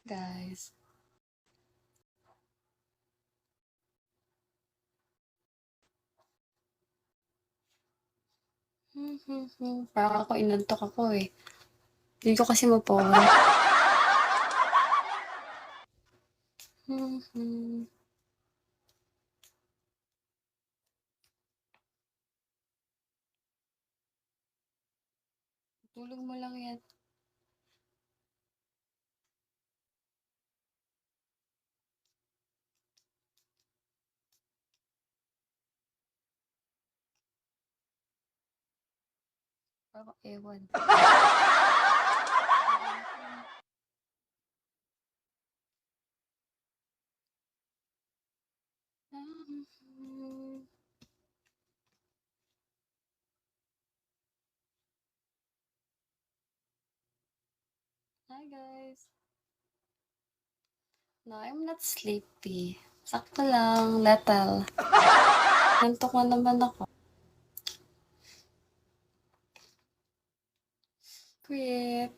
Guys. Parang ako inantok ako eh. Hindi ko kasi mapawala. Tulog mo lang yan. Parang ewan. Hi guys. No, I'm not sleepy. Sakto lang, little. Nantok na naman ako. Quick.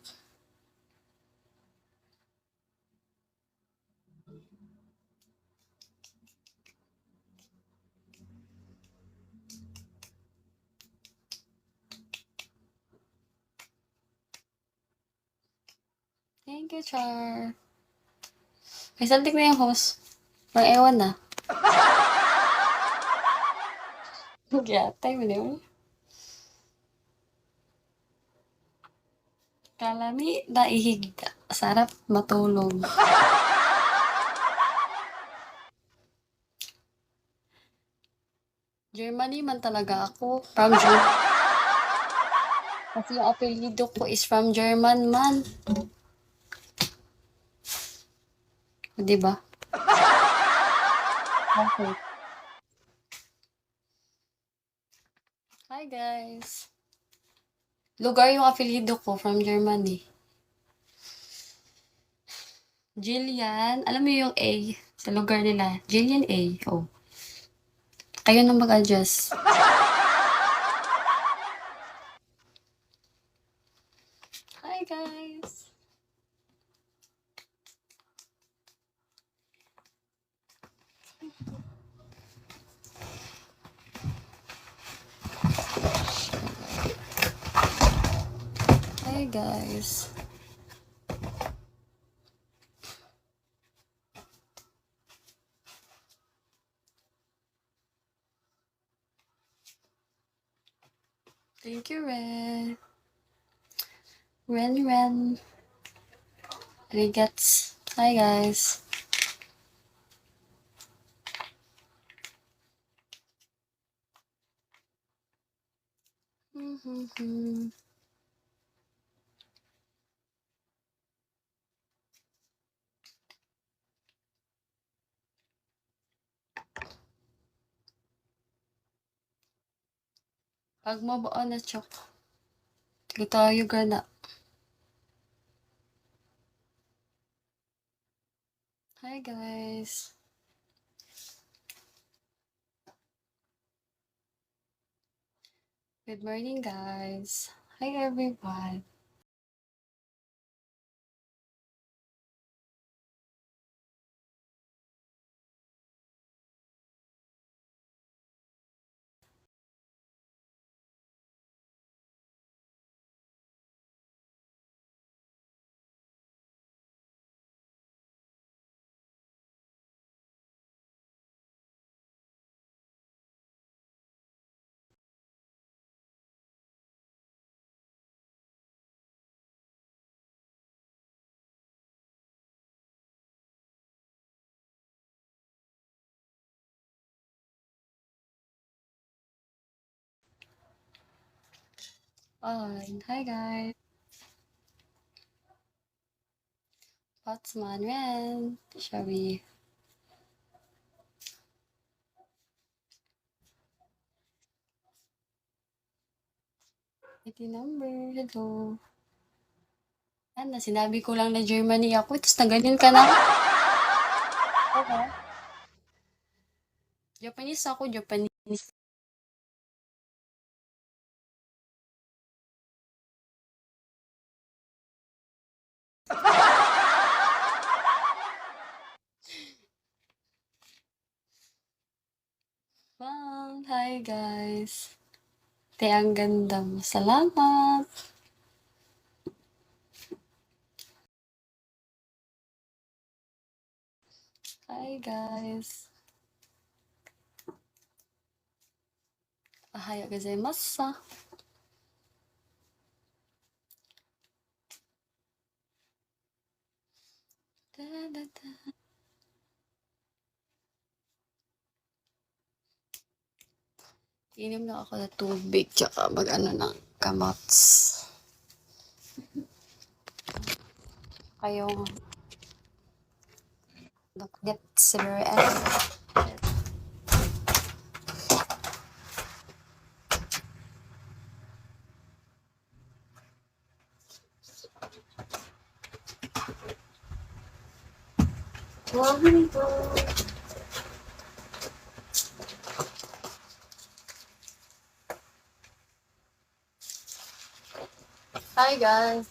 Thank you, Char. May saltik na yung host. Parang ewan na. Gyatay mo na yun. Kalami, daihigda. Sarap matulog. Germany man talaga ako. From Germany. Kasi yung apelido ko is from German man. Diba? Okay. Hi guys. Lugar yung apelido ko from Germany. Jillian. Alam mo yung A sa lugar nila. Jillian A. Oh. Kayo na mag-adjust. Hi guys. Hi guys. Thank you, Ren. Ren. Rigats. Hi guys. Pag mabuo na chok. Tiga tayo gana. Hi guys. Good morning guys. Hi everyone. Hi guys. Potsman Ren. Shall we? Iti number. Hello. Ano, sinabi ko lang na Germany ako. Tapos na ganyan ka na. Okay. Japanese ako, Japanese. Hi guys. Te, ang ganda mo. Salamat. Hi guys. Ohayo gozaimasu. Inom lang ako ng tubig tsaka mag-ano ng kamots. Kayong get very Hi guys.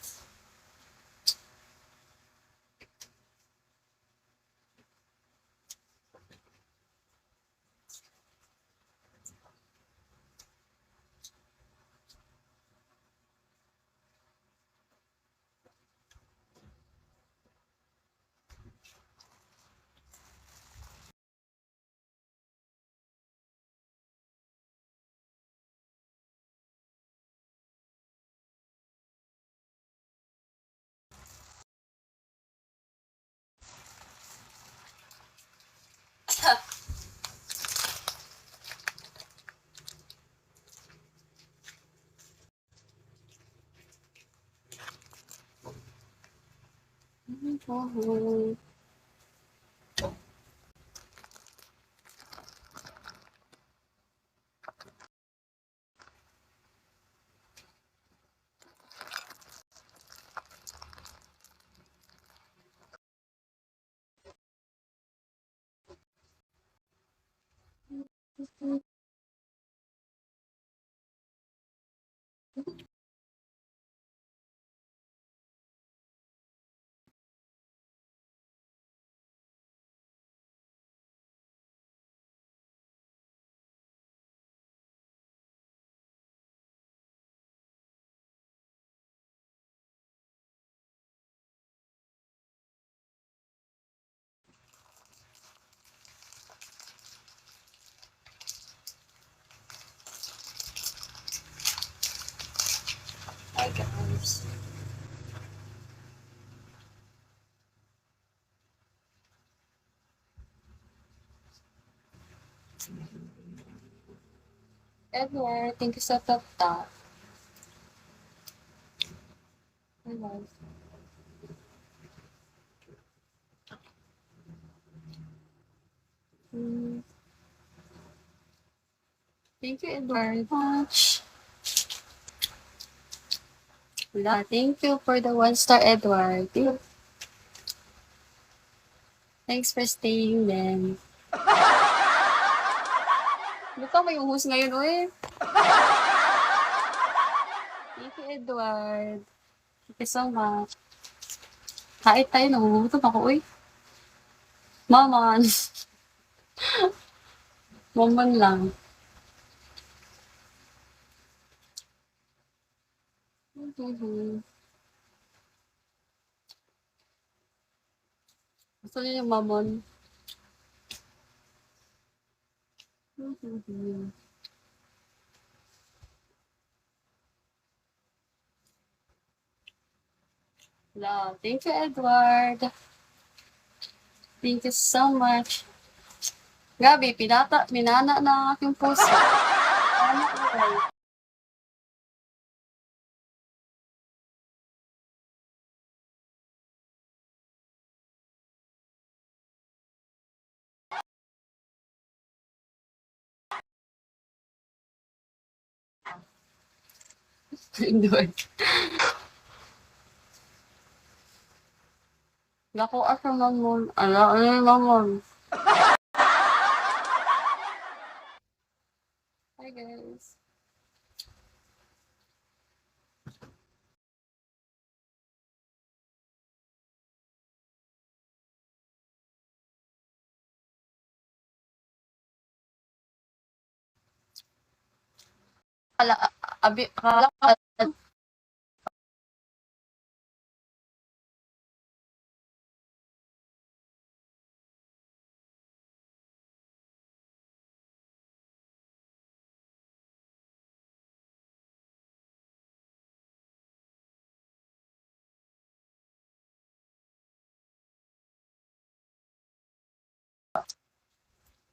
Hi guys. Edward, thank you sa top. Hi guys. Thank you, Edward. Much. Thank you for the 1-star, Edward. Thanks for staying then. Buka mo yung host ngayon, uy. Thank you, Edward. Thank you so much. Kahit tayo, nagugutom ako, uy. Maman. Maman lang. Gusto niyo yung mamon? Love. Thank you, Edward. Thank you so much. Grabe, minana na ang aking puso. Minana na guys. Edward. Naku, asa mamon. Ano yung mamon? Hi, guys. akala, akala ko,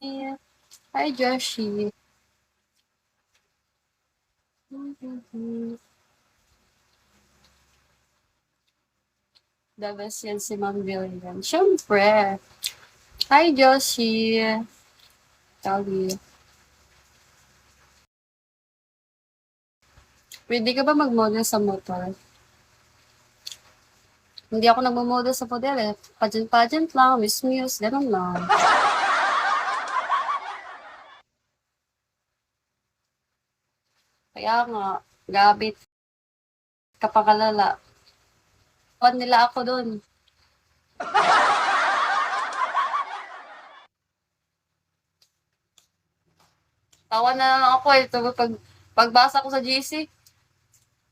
eh, hi, Joshi. The best yan si Ma'am Billion. Siyempre. Hi, Joshi. Tali. Pwede ka ba mag-model sa motor? Hindi ako nagmo-model sa model eh. Pageant-pageant lang, miss-muse, ganun lang. Kaya nga, gabit kapakalala. Tawan nila ako dun. Tawa na lang ako eh. Pagbasa ko sa GC,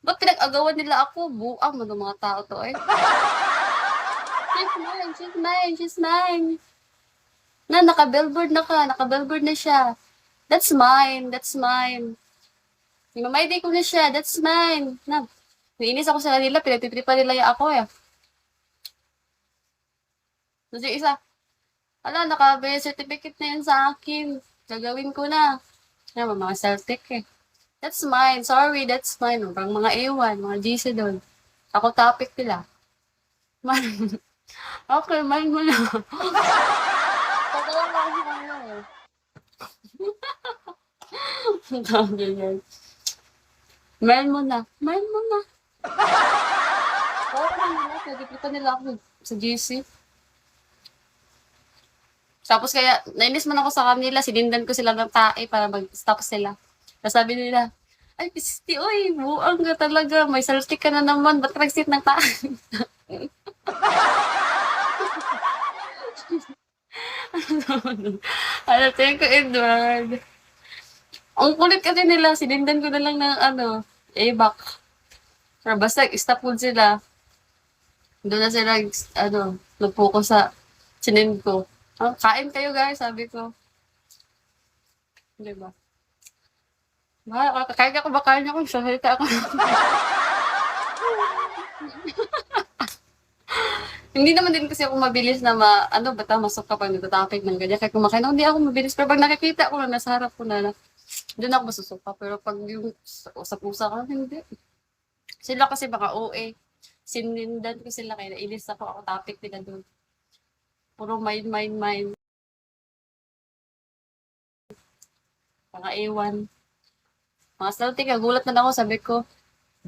ba't pinag-agawan nila ako? Buang mo ng mga tao to eh. She's mine, she's mine, she's mine. Na, naka-billboard na ka, naka-billboard na siya. That's mine, that's mine. Imamayday ko na siya, that's mine. Na, naiinis ako sa kanila, pinagtitripan nila yung ako eh. Tapos yung isa, ala, naka-birth certificate na yan sa akin. Gagawin ko na. Yan, mga Celtic eh. That's mine, sorry, that's mine. Parang mga A1, mga GC doon. Ako topic nila. Man, okay, mine mo na. Pagkawan ako sa kanila eh. Ang tawag ganyan. Mine mo na. Mine mo na. Oo, nila. Nagkikita nila ako sa GC. Tapos kaya, nainis man ako sa kanila, sinindan ko sila ng tae para mag-stop sila. Tapos sabi nila, ay, pisti, oy, buang ka talaga. May salty ka na naman. Ba't nag-sit ng tae? Ano, thank you, Edward. Ang kulit kasi nila, sinindan ko na lang ng ano, back. Pero basta, stop food sila. Doon na sila, ano, nag-focus sa sinin ko. Ah, kain kayo guys, sabi ko. Diba? Kaya ako ba kain ako, salita ako. Hindi naman din kasi ako mabilis na ano, bata masok kapag nagtatapik ng ganyan. Kaya kumakain ako, hindi ako mabilis. Pero pag nakikita ko na nasa harap ko na, doon ako masusuka. Pero pag yung sa pusa ko, hindi. Sila kasi baka OA. Sinindan ko sila kaya nainis ako topic nila doon. Puro mine. Mga A1. Mga salty, gulat na lang ako, sabi ko,